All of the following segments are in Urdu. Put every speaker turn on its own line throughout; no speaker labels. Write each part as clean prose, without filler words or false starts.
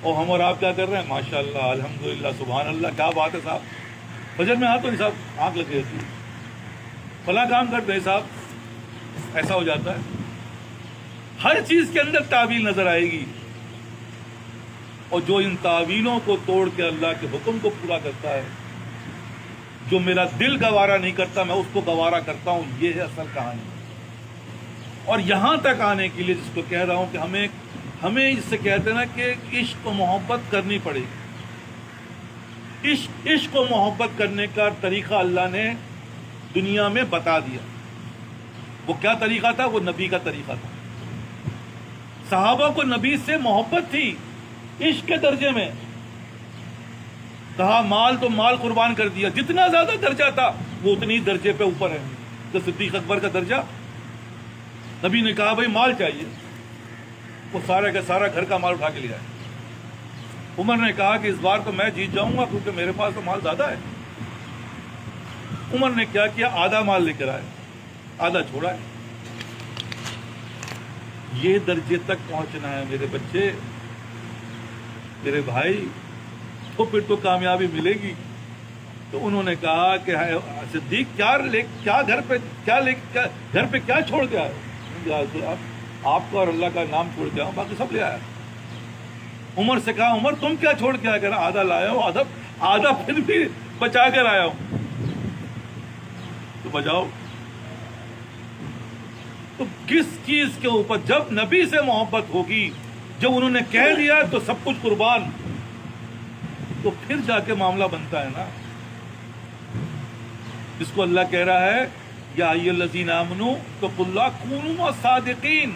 اور ہم اور آپ کیا کر رہے ہیں؟ ماشاء اللہ، الحمدللہ، سبحان اللہ، کیا بات ہے صاحب، فجر میں تو نہیں صاحب آنکھ لگی رہتی ہے، فلاں کام کرتے ہیں صاحب، ایسا ہو جاتا ہے۔ ہر چیز کے اندر تعویل نظر آئے گی، اور جو ان تعویلوں کو توڑ کے اللہ کے حکم کو پورا کرتا ہے، جو میرا دل گوارا نہیں کرتا میں اس کو گوارا کرتا ہوں، یہ ہے اصل کہانی۔ اور یہاں تک آنے کے لیے جس کو کہہ رہا ہوں کہ ہمیں اس سے کہتے ہیں نا کہ عشق و محبت کرنی پڑے گی۔ عشق و محبت کرنے کا طریقہ اللہ نے دنیا میں بتا دیا۔ وہ کیا طریقہ تھا؟ وہ نبی کا طریقہ تھا۔ صحابہ کو نبی سے محبت تھی عشق کے درجے میں، کہا مال تو مال قربان کر دیا، جتنا زیادہ درجہ تھا وہ اتنی درجے پہ اوپر ہے۔ تو صدیق اکبر کا درجہ، نبی نے کہا بھائی مال چاہیے، وہ سارا کا سارا گھر کا مال اٹھا کے لے آئے۔ عمر نے کہا کہ اس بار تو میں جیت جاؤں گا کیونکہ میرے پاس تو مال زیادہ ہے۔ عمر نے کیا کیا؟ آدھا مال لے کر آئے، آدھا چھوڑا ہے۔ یہ درجے تک پہنچنا ہے میرے بچے، میرے بھائی، تو پھر تو کامیابی ملے گی۔ تو انہوں نے کہا کہ صدیق کیا گھر پہ کیا چھوڑ کے آئے؟ آپ کو اور اللہ کا نام چھوڑ کے آؤں، باقی سب لے آیا۔ عمر سے کہا عمر تم کیا چھوڑ کے آیا؟ کہہ رہا آدھا لایا ہوں، آدھا پھر بھی بچا کر آیا ہوں۔ تو بچاؤ تو کس چیز کے اوپر؟ جب نبی سے محبت ہوگی، جب انہوں نے کہہ دیا تو سب کچھ قربان، تو پھر جا کے معاملہ بنتا ہے نا۔ جس کو اللہ کہہ رہا ہے یا ایھا الذین آمنوا اتقوا اللہ کونوا مع الصادقین۔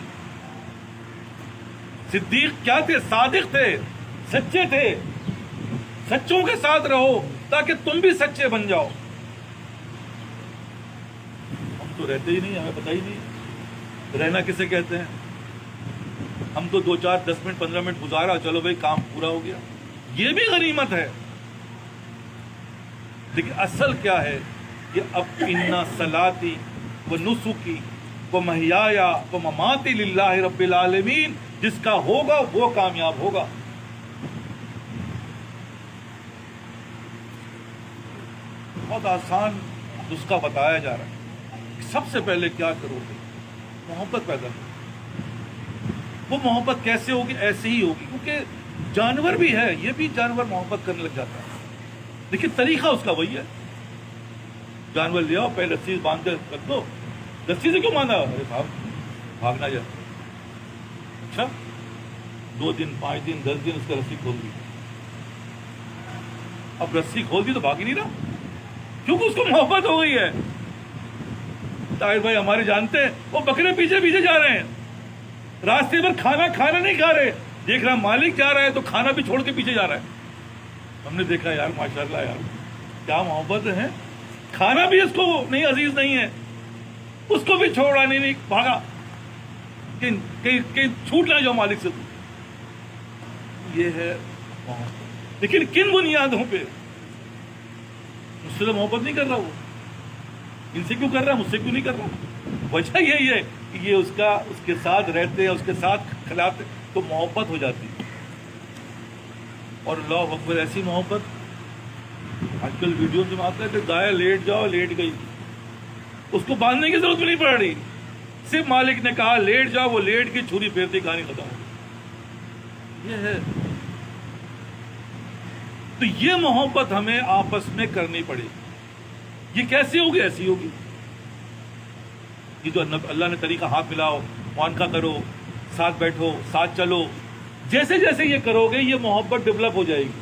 صدیق کیا تھے؟ صادق تھے، سچے تھے۔ سچوں کے ساتھ رہو تاکہ تم بھی سچے بن جاؤ۔ ہم تو رہتے ہی نہیں، ہمیں پتہ ہی نہیں رہنا کسے کہتے ہیں۔ ہم تو 2 4 10 منٹ 15 منٹ گزارا، چلو بھائی کام پورا ہو گیا، یہ بھی غنیمت ہے۔ لیکن اصل کیا ہے کہ اب ان صلاتی و نسکی و محیایا و مماتی للہ رب العالمین، جس کا ہوگا وہ کامیاب ہوگا۔ بہت آسان نسخہ بتایا جا رہا ہے۔ سب سے پہلے کیا کرو گے؟ محبت پیدا کرو۔ وہ محبت کیسے ہوگی؟ ایسے ہی ہوگی، کیونکہ جانور بھی ہے، یہ بھی جانور محبت کرنے لگ جاتا ہے، لیکن طریقہ اس کا وہی ہے۔ جانور لے آؤ، پہلے رسی باندھ کے رکھ دو۔ رسی سے کیوں باندھا؟ ارے صاحب بھاگنا جائے۔ اچھا 2 دن 5 دن 10 دن اس کا رسی کھول دی، اب رسی کھول دی تو بھاگ ہی نہیں رہا، کیونکہ اس کو محبت ہو گئی ہے۔ طاہر بھائی ہمارے جانتے ہیں، وہ بکرے پیچھے پیچھے جا رہے ہیں، راستے پر کھانا نہیں کھا رہے، دیکھ رہا مالک جا رہا ہے تو کھانا بھی چھوڑ کے پیچھے جا رہا ہے۔ ہم نے دیکھا یار ماشاءاللہ یار کیا محبت ہے، کھانا بھی اس کو نہیں عزیز نہیں ہے، اس کو بھی چھوڑا نہیں بھاگا کہ چھوٹ نہ جاؤ مالک سے۔ یہ ہے محبت۔ لیکن کن بنیادوں پہ؟ مجھ سے تو محبت نہیں کر رہا، وہ ان سے کیوں کر رہا ہے، مجھ سے کیوں نہیں کر رہا؟ وجہ یہی ہے کہ یہ اس کے ساتھ رہتے ہیں، اس کے ساتھ کھلاتے تو محبت ہو جاتی ہے۔ اور اللہ اکبر، ایسی محبت آج کل ویڈیو میں آتا ہے کہ گائے لیٹ جاؤ، لیٹ گئی، اس کو باندھنے کی ضرورت بھی نہیں پڑ رہی، صرف مالک نے کہا لیٹ جاؤ، وہ لیٹ کی، چھری پھیرتی، کہانی ختم ہو گئی۔ یہ ہے تو یہ محبت ہمیں آپس میں کرنی پڑے گی۔ یہ کیسی ہوگی؟ ایسی ہوگی یہ جو اللہ نے طریقہ، ہاتھ ملاؤ، معانقہ کرو، ساتھ بیٹھو، ساتھ چلو، جیسے جیسے یہ کرو گے یہ محبت ڈیولپ ہو جائے گی۔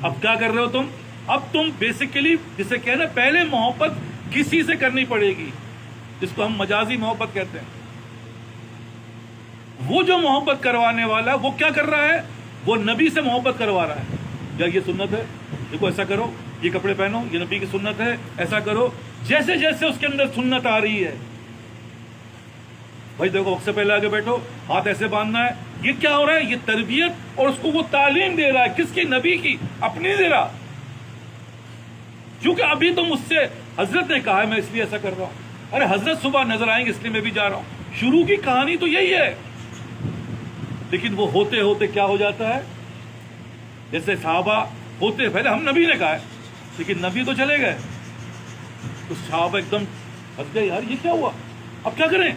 اب کیا کر رہے ہو تم؟ اب تم بیسیکلی جسے کہنا پہلے محبت کسی سے کرنی پڑے گی، جس کو ہم مجازی محبت کہتے ہیں۔ وہ جو محبت کروانے والا وہ کیا کر رہا ہے؟ وہ نبی سے محبت کروا رہا ہے۔ یا یہ سنت ہے، دیکھو ایسا کرو، یہ کپڑے پہنو، یہ نبی کی سنت ہے، ایسا کرو۔ جیسے جیسے اس کے اندر سنت آ رہی ہے، بھائی دیکھو وقت سے پہلے آگے بیٹھو، ہاتھ ایسے باندھنا ہے، یہ کیا ہو رہا ہے؟ یہ تربیت، اور اس کو وہ تعلیم دے رہا ہے، کس کی؟ نبی کی، اپنی دے رہا۔ کیونکہ ابھی تو مجھ سے حضرت نے کہا ہے، میں اس لیے ایسا کر رہا ہوں۔ ارے حضرت صبح نظر آئیں گے اس لیے میں بھی جا رہا ہوں۔ شروع کی کہانی تو یہی ہے۔ لیکن وہ ہوتے ہوتے کیا ہو جاتا ہے؟ جیسے صحابہ ہوتے پہلے ہم نبی نے کہا ہے لیکن نبی تو چلے گئے، تو صحابہ ایک دم ہنس گئے، یار یہ کیا ہوا، اب کیا کریں؟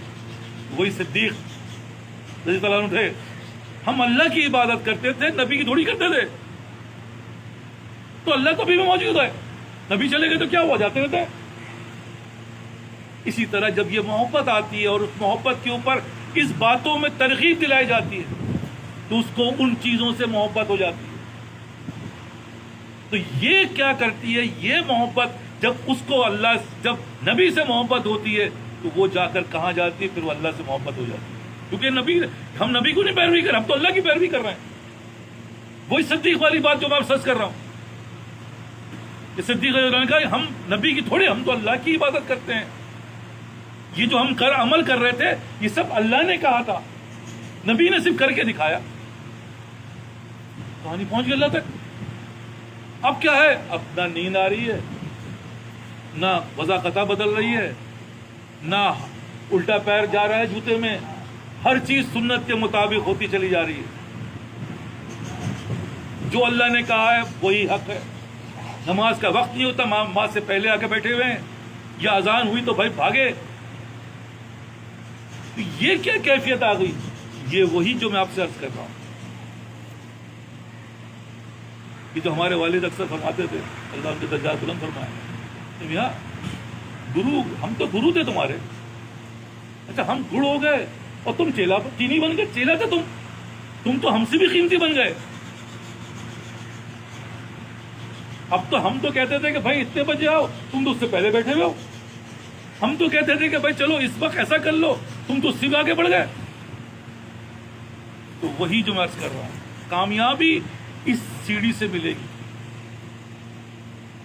وہی صدیق رضی اللہ عنہ تھے، ہم اللہ کی عبادت کرتے تھے، نبی کی تھوڑی کرتے تھے، تو اللہ تو بھی میں موجود ہے، نبی چلے گئے تو کیا ہوا، جاتے رہتے ہیں۔ اسی طرح جب یہ محبت آتی ہے اور اس محبت کے اوپر اس باتوں میں ترغیب دلائی جاتی ہے تو اس کو ان چیزوں سے محبت ہو جاتی ہے۔ تو یہ کیا کرتی ہے، یہ محبت جب اس کو اللہ، جب نبی سے محبت ہوتی ہے تو وہ جا کر کہاں جاتی ہے، پھر وہ اللہ سے محبت ہو جاتی ہے، کیونکہ نبی، ہم نبی کو نہیں پیروی کر رہے، ہم تو اللہ کی پیروی کر رہے ہیں۔ وہی صدیق والی بات جو میں سچ کر رہا ہوں، کہ صدیق رضی اللہ عنہ نے کہا ہم نبی کی تھوڑے، ہم تو اللہ کی عبادت کرتے ہیں، یہ جو ہم عمل کر رہے تھے یہ سب اللہ نے کہا تھا، نبی نے صرف کر کے دکھایا، کہانی پہنچ گئی اللہ تک۔ اب کیا ہے، اب نہ نیند آ رہی ہے، نہ وضاقتہ بدل رہی ہے، نہ الٹا پیر جا رہا ہے جوتے میں، ہر چیز سنت کے مطابق ہوتی چلی جا رہی ہے، جو اللہ نے کہا ہے وہی حق ہے۔ نماز کا وقت نہیں ہوتا، ماں سے پہلے آ کے بیٹھے ہوئے ہیں، یا اذان ہوئی تو بھائی بھاگے۔ تو یہ کیا کیفیت آ گئی، یہ وہی جو میں آپ سے عرض کر رہا ہوں، یہ جو ہمارے والد اکثر فرماتے تھے، اللہ ان کے درجات بلند فرمائے، میاں گرو، ہم تو گرو تھے تمہارے، اچھا ہم گڑ ہو گئے اور تم چیلا چینی بن گئے، چیلا تھے تم تو ہم سے بھی قیمتی بن گئے۔ اب تو ہم تو کہتے تھے کہ بھائی اتنے بجے آؤ، تم تو اس سے پہلے بیٹھے ہوئے ہو، ہم تو کہتے تھے کہ بھائی چلو اس وقت ایسا کر لو، تم تو اس سے بھی آگے بڑھ گئے۔ تو وہی جو میں عرض کر رہا ہوں، کامیابی اس سیڑھی سے ملے گی،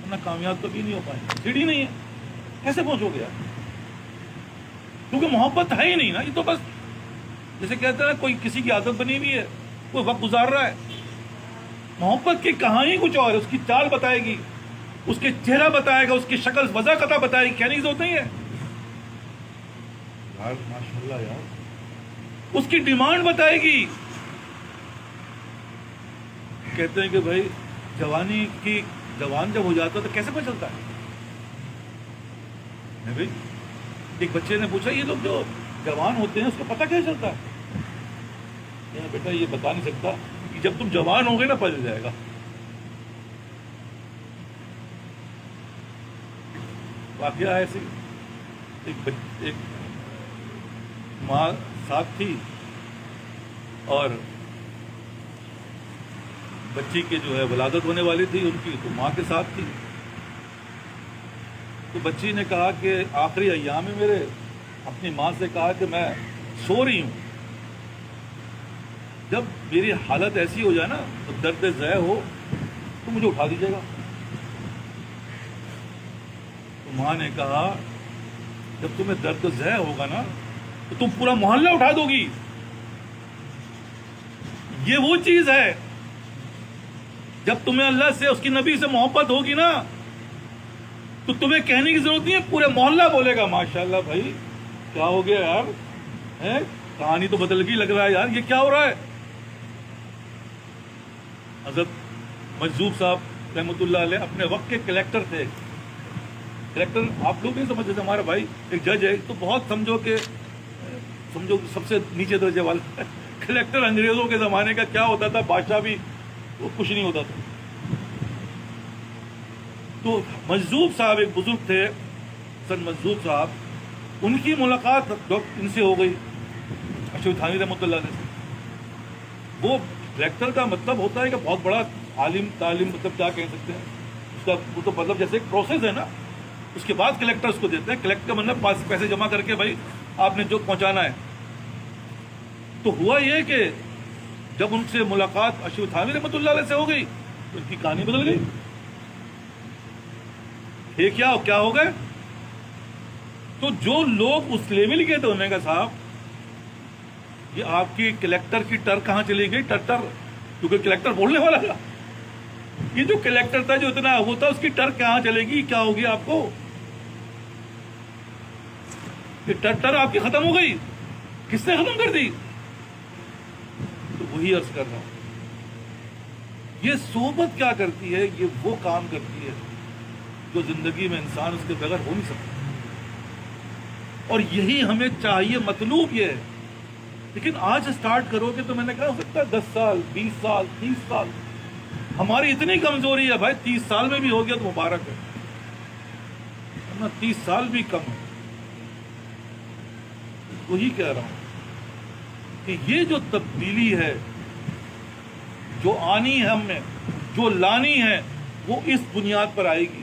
ورنہ کامیاب کبھی نہیں ہو پائے گا، سیڑھی نہیں ہے، کیسے پہنچو گے یار؟ کیونکہ محبت ہے ہی نہیں نا، یہ تو بس جیسے کہتے ہیں کوئی کسی کی عادت بنی ہوئی ہے، کوئی وقت گزار رہا ہے، محبت کی کہانی کچھ اور ہے، اس کی چال بتائے گی، اس کے چہرہ بتائے گا، اس کی شکل وضاقتہ بتائے گی، کہنے کی ضرورت نہیں ہے یار، ماشاءاللہ یار، اس کی ڈیمانڈ بتائے گی۔ کہتے ہیں کہ بھائی جوانی کی، جوان جب ہو جاتا ہے تو کیسے پتہ چلتا ہے بھائی؟ ایک بچے نے پوچھا یہ لوگ جو جوان ہوتے ہیں اس کو پتہ کیسے چلتا ہے؟ بیٹا یہ بتا نہیں سکتا، جب تم جوان ہو گے نا پتہ جائے گا۔ واقعہ ایسی، ایک ماں ساتھ تھی اور بچی کے جو ہے ولادت ہونے والی تھی ان کی، تو ماں کے ساتھ تھی۔ تو بچی نے کہا کہ آخری ایام میں میرے، اپنی ماں سے کہا کہ میں سو رہی ہوں، جب میری حالت ایسی ہو جائے نا، تو درد ذہ ہو تو مجھے اٹھا دیجیے گا۔ تو ماں نے کہا جب تمہیں درد ذہ ہوگا نا تو تم پورا محلہ اٹھا دو گی، یہ وہ چیز ہے، جب تمہیں اللہ سے، اس کی نبی سے محبت ہوگی نا تو تمہیں کہنے کی ضرورت نہیں ہے، پورے محلہ بولے گا ماشاءاللہ بھائی کیا ہو گیا یار، کہانی تو بدل گئی لگ رہا ہے یار، یہ کیا ہو رہا ہے۔ حضرت مجذوب صاحب رحمۃ اللہ علیہ اپنے وقت کے کلیکٹر تھے۔ کلیکٹر آپ لوگ نہیں سمجھتے تھے، ہمارا بھائی ایک جج ہے تو بہت سمجھو سب سے نیچے درجے والا کلیکٹر انگریزوں کے زمانے کا کیا ہوتا تھا، بادشاہ بھی وہ کچھ نہیں ہوتا تھا۔ تو مجذوب صاحب ایک بزرگ تھے، سن مجذوب صاحب، ان کی ملاقات ان سے ہو گئی، اشرف تھانوی رحمۃ اللہ علیہ سے۔ وہ کلیکٹر کا مطلب ہوتا ہے کہ بہت بڑا عالم تعلیم، مطلب کیا کہہ سکتے ہیں اس کا، وہ تو مطلب جیسے ایک پروسیس ہے نا، اس کے بعد کلیکٹر اس کو دیتے ہیں۔ کلیکٹر کا مطلب پیسے جمع کر کے بھائی آپ نے جو پہنچانا ہے۔ تو ہوا یہ کہ جب ان سے ملاقات اشرف تھانوی رحمۃ اللہ علیہ سے ہو گئی تو ان کی کہانی بدل گئی۔ یہ کیا ہو گئے؟ تو جو لوگ اس لیول کے تھے، انہوں نے کہا صاحب یہ آپ کی کلیکٹر کی ٹر کہاں چلی گئی، ٹر، کیونکہ کلیکٹر بولنے والا تھا، یہ جو کلیکٹر تھا جو اتنا وہ تھا، اس کی ٹر کہاں چلے گی، کیا ہوگی آپ کو، یہ ٹر آپ کی ختم ہو گئی، کس نے ختم کر دی؟ تو وہی عرض کر رہا ہوں. یہ صحبت کیا کرتی ہے؟ یہ وہ کام کرتی ہے جو زندگی میں انسان اس کے بغیر ہو نہیں سکتا. اور یہی ہمیں چاہیے، مطلوب یہ ہے. لیکن آج سٹارٹ کرو گے تو میں نے کہا ہو سکتا ہے 10 سال 20 سال 30 سال. ہماری اتنی کمزوری ہے بھائی، 30 سال میں بھی ہو گیا تو مبارک ہے، ورنہ 30 سال بھی کم ہے. وہی کہہ رہا ہوں کہ یہ جو تبدیلی ہے جو آنی ہے، ہم میں جو لانی ہے، وہ اس بنیاد پر آئے گی،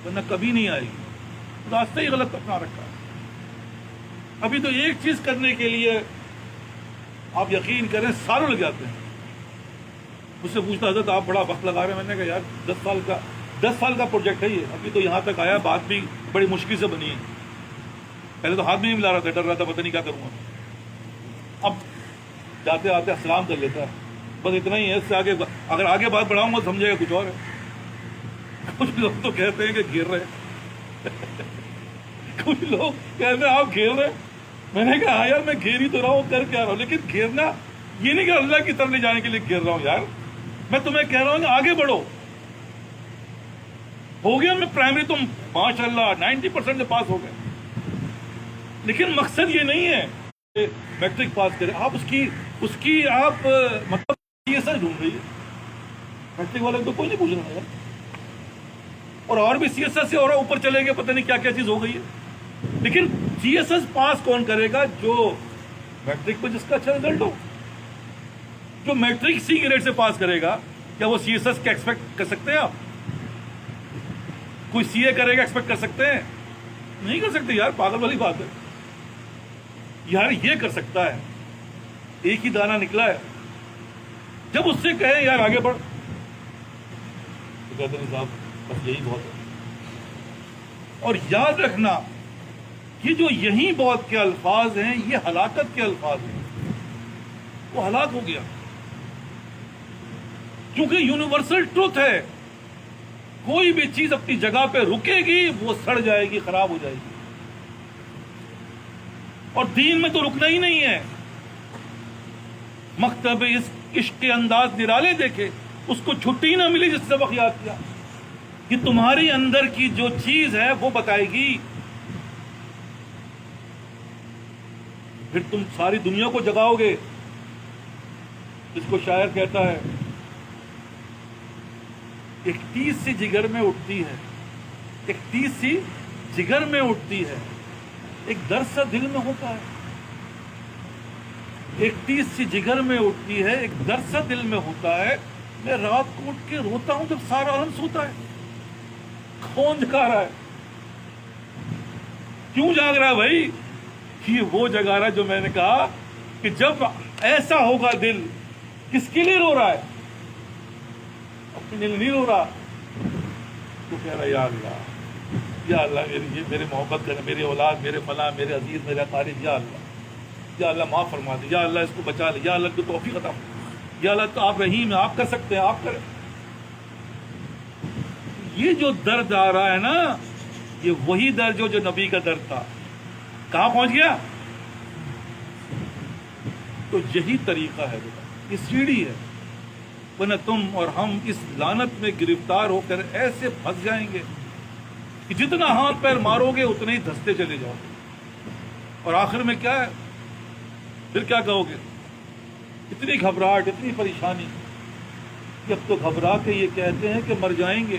ورنہ کبھی نہیں آئے گی. راستہ ہی غلط اپنا رکھا ہے. ابھی تو ایک چیز کرنے کے لیے آپ یقین کریں سالوں لگ جاتے ہیں. مجھ سے پوچھتا حضرت آپ بڑا وقت لگا رہے ہیں. میں نے کہا یار 10 سال کا پروجیکٹ ہے یہ. ابھی تو یہاں تک آیا، بات بھی بڑی مشکل سے بنی ہے. پہلے تو ہاتھ میں نہیں ملا رہا تھا، ڈر رہا تھا پتہ نہیں کیا کروں گا. اب جاتے آتے السلام کر لیتا ہے، بس اتنا ہی ہے. اس سے آگے اگر آگے بات بڑھاؤں گا سمجھے گا کچھ اور ہے. کچھ لوگ تو کہتے ہیں کہ گھیر رہے کچھ لوگ کہتے ہیں آپ گھیر رہے. میں نے کہا ہاں یار میں گھیر ہی تو رہا ہوں، کر کے آ رہا ہوں. لیکن گھیرنا یہ نہیں کہ اللہ کی طرف لے جانے کے لیے گھیر رہا ہوں. یار میں تمہیں کہہ رہا ہوں کہ آگے بڑھو. ہو گیا میں پرائمری تو ماشاء اللہ 90% سے پاس ہو گئے. لیکن مقصد یہ نہیں ہے کہ میٹرک پاس کرے. آپ اس کی آپ مطلب یہ سر ڈھونڈ رہی ہے. میٹرک والے تو کوئی نہیں پوچھ رہا ہے. اور بھی سی ایس ایس سے اور اوپر چلے گئے، پتہ نہیں کیا کیا چیز ہو گئی ہے. لیکن سی ایس ایس پاس کون کرے گا؟ جو میٹرک پہ جس کا اچھا رزلٹ ہو. جو میٹرک سی گریڈ سے پاس کرے گا، کیا وہ سی ایس ایس کا ایکسپیکٹ کر سکتے ہیں آپ؟ کوئی سی اے کرے گا ایکسپیکٹ کر سکتے ہیں؟ نہیں کر سکتے یار، پاگل والی بات ہے. یار یہ کر سکتا ہے، ایک ہی دانہ نکلا ہے. جب اس سے کہیں یار آگے بڑھ تو کہتے ہیں صاحب بس یہی بہت ہے. اور یاد رکھنا یہ جو یہی بہت کے الفاظ ہیں یہ ہلاکت کے الفاظ ہیں. وہ ہلاک ہو گیا کیونکہ یونیورسل ٹروتھ ہے. کوئی بھی چیز اپنی جگہ پہ رکے گی وہ سڑ جائے گی، خراب ہو جائے گی. اور دین میں تو رکنا ہی نہیں ہے. مکتب اس عشق کے انداز نرالے دیکھے، اس کو چھٹی نہ ملی جس سبق یاد کیا. کہ تمہاری اندر کی جو چیز ہے وہ بتائے گی. پھر تم ساری دنیا کو جگاؤ گے. جس کو شاعر کہتا ہے ایک تیز سی جگر میں اٹھتی ہے، ایک تیز سی جگر میں اٹھتی ہے، ایک درد سا دل میں ہوتا ہے. ایک تیز سی جگر میں اٹھتی ہے، ایک درد سا دل میں ہوتا ہے. میں رات کو اٹھ کے روتا ہوں جب سارا عالم سوتا ہے. کون جگا رہا ہے؟ کیوں جاگ رہا ہے بھائی؟ یہ وہ جگا رہا ہے جو میں نے کہا کہ جب ایسا ہوگا دل، کس کے لیے رو رہا ہے؟ اپنے دل نہیں رو رہا. تو کہہ رہا یا اللہ، یا اللہ میرے محبت کرے، میری اولاد، میرے فلاں، میرے عزیز، میرے اقارب، یا اللہ معاف فرما دے، یا اللہ اس کو بچا لے، یا اللہ تو توفیق عطا، یا اللہ تو آپ رحیم ہیں، آپ کر سکتے ہیں، آپ کریں. یہ جو درد آ رہا ہے نا، یہ وہی درد جو نبی کا درد تھا. کہاں پہنچ گیا؟ تو یہی طریقہ ہے بیٹا، یہ سیڑھی ہے. ورنہ تم اور ہم اس لعنت میں گرفتار ہو کر ایسے پھنس جائیں گے کہ جتنا ہاتھ پیر مارو گے اتنے ہی دھستے چلے جاؤ گے. اور آخر میں کیا ہے؟ پھر کیا کہو گے؟ اتنی گھبراہٹ، اتنی پریشانی کہ اب تو گھبرا کے یہ کہتے ہیں کہ مر جائیں گے.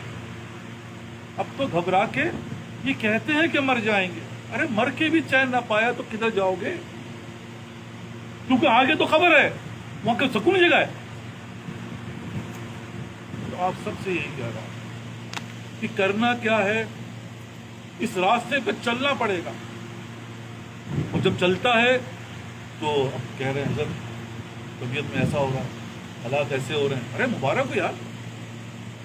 اب تو گھبرا کے یہ کہتے ہیں کہ مر جائیں گے. ارے مر کے بھی چین نہ پایا تو کدھر جاؤ گے؟ کیونکہ آگے تو خبر ہے وہاں کا سکون جگہ ہے. تو آپ سب سے یہی کہہ رہا ہوں کہ کرنا کیا ہے، اس راستے پہ چلنا پڑے گا. اور جب چلتا ہے تو اب کہہ رہے ہیں حضرت طبیعت میں ایسا ہو رہا ہے، حالات ایسے ہو رہے ہیں. ارے مبارک ہو یار،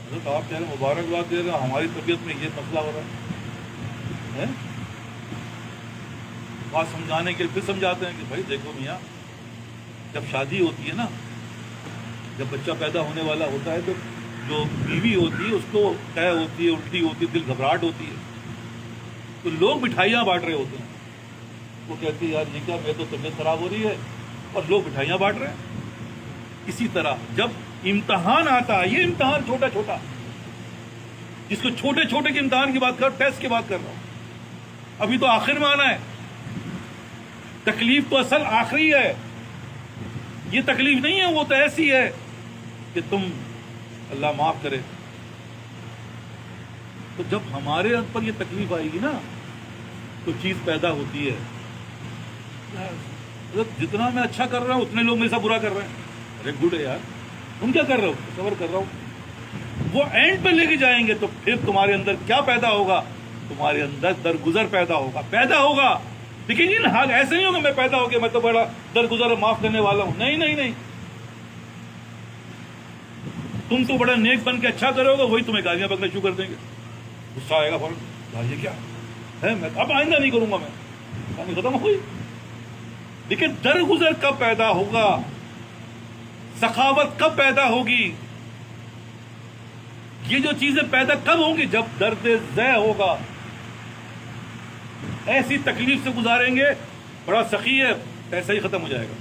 حضرت آپ کہہ رہے ہیں مبارکباد دے رہے ہیں، ہماری طبیعت میں یہ مسئلہ ہو رہا ہے. بات سمجھانے کے لیے پھر سمجھاتے ہیں کہ بھائی دیکھو میاں، جب شادی ہوتی ہے نا، جب بچہ پیدا ہونے والا ہوتا ہے تو جو بیوی ہوتی ہے اس کو قے ہوتی ہے، الٹی ہوتی ہے، دل گھبراہٹ ہوتی ہے. تو لوگ مٹھائیاں بانٹ رہے ہوتے ہیں. وہ کہتی ہے یار یہ کیا، میری تو طبیعت خراب ہو رہی ہے، اور لوگ مٹھائیاں بانٹ رہے ہیں. اسی طرح جب امتحان آتا ہے، یہ امتحان چھوٹا چھوٹا، جس کو چھوٹے چھوٹے کے امتحان کی بات کر، ٹیسٹ کی بات کر رہا ہوں، ابھی تو آخر میں آنا ہے. تکلیف تو اصل آخری ہے، یہ تکلیف نہیں ہے، وہ تو ایسی ہے کہ تم اللہ معاف کرے. تو جب ہمارے پر یہ تکلیف آئے گی نا تو چیز پیدا ہوتی ہے. جتنا میں اچھا کر رہا ہوں اتنے لوگ میرے ساتھ برا کر رہے ہیں. ارے گڈ ہے یار، تم کیا کر رہے ہو؟ صبر کر رہا ہوں. وہ اینڈ پہ لے کے جائیں گے تو پھر تمہارے اندر کیا پیدا ہوگا؟ تمہارے اندر درگزر پیدا ہوگا. لیکن یہ حال ایسے نہیں ہوگا میں پیدا ہو گیا میں تو بڑا درگزر معاف کرنے والا ہوں. نہیں نہیں نہیں، تم تو بڑا نیک بن کے اچھا کرو گے، وہی تمہیں گالیاں بکنا شروع کر دیں گے. غصہ آئے گا فوراً، یہ کیا ہے، میں اب آئندہ نہیں کروں گا، میں کہانی ختم ہو گئی. لیکن درگزر کب پیدا ہوگا؟ سخاوت کب پیدا ہوگی؟ یہ جو چیزیں پیدا کب ہوں گی؟ جب درد ذہ ہوگا. ایسی تکلیف سے گزاریں گے، بڑا سخی ہے، پیسہ ہی ختم ہو جائے گا.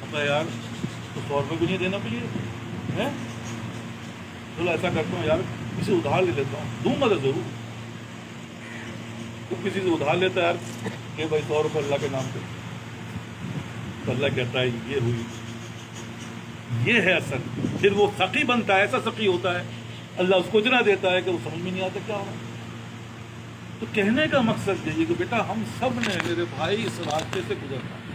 اب یار تو 100 روپے بھی نہیں دینا چاہیے، چلو ایسا کرتا ہوں یار، کسی ادھار لے لیتا ہوں، دوں گا تو ضرور. تو کسی سے ادھار لیتا ہے یار کہ بھائی 100 روپے اللہ کے نام پہ، تو اللہ کہتا ہے یہ ہوئی. یہ ہے اصل. پھر وہ سخی بنتا ہے، ایسا سخی ہوتا ہے، اللہ اس کو اتنا دیتا ہے کہ وہ سمجھ میں نہیں آتا کیا ہو رہا ہے. تو کہنے کا مقصد یہ کہ بیٹا ہم سب نے، میرے بھائی، اس راستے سے گزرنا ہے.